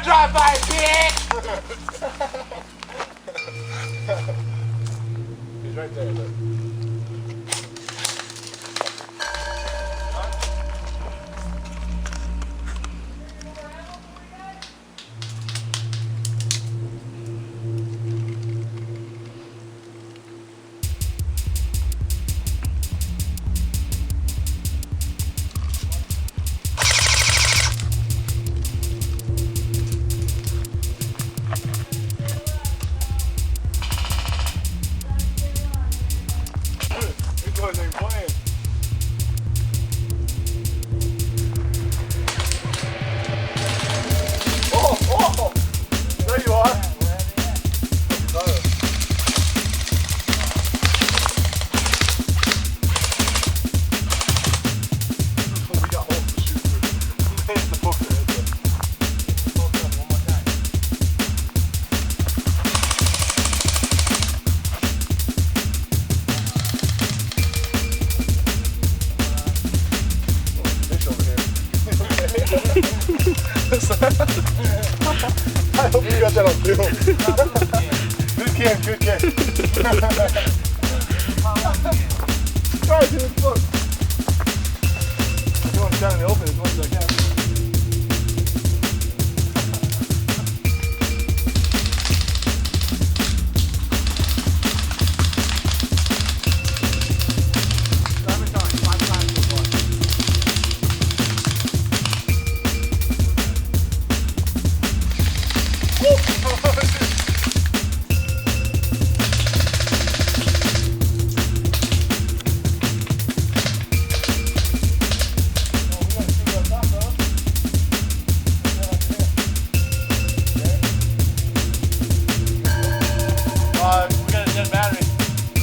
drive-by, bitch! He's right there, look. I hope you got that on film. Good kid. Try to look. You want to stand in the open as much as I can.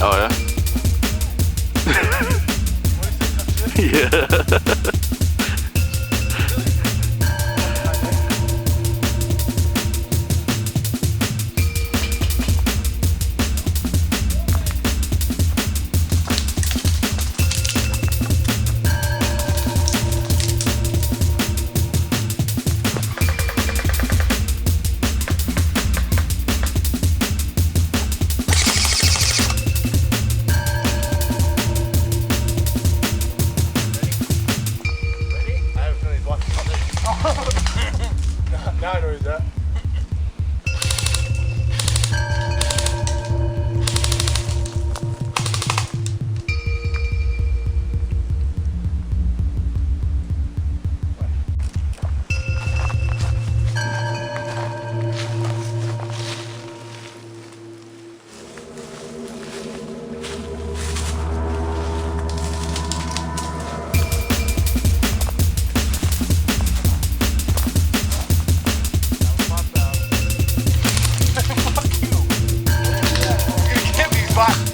Oh yeah? Yeah. Now I know he's at.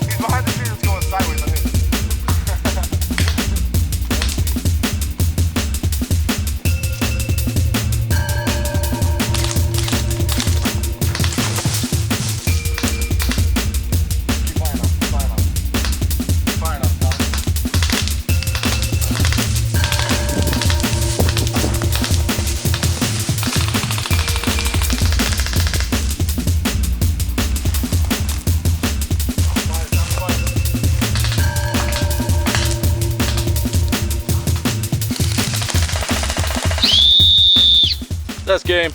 He's behind the tree that's going sideways on him. Keep firing on. Firing on, Tom. That's game.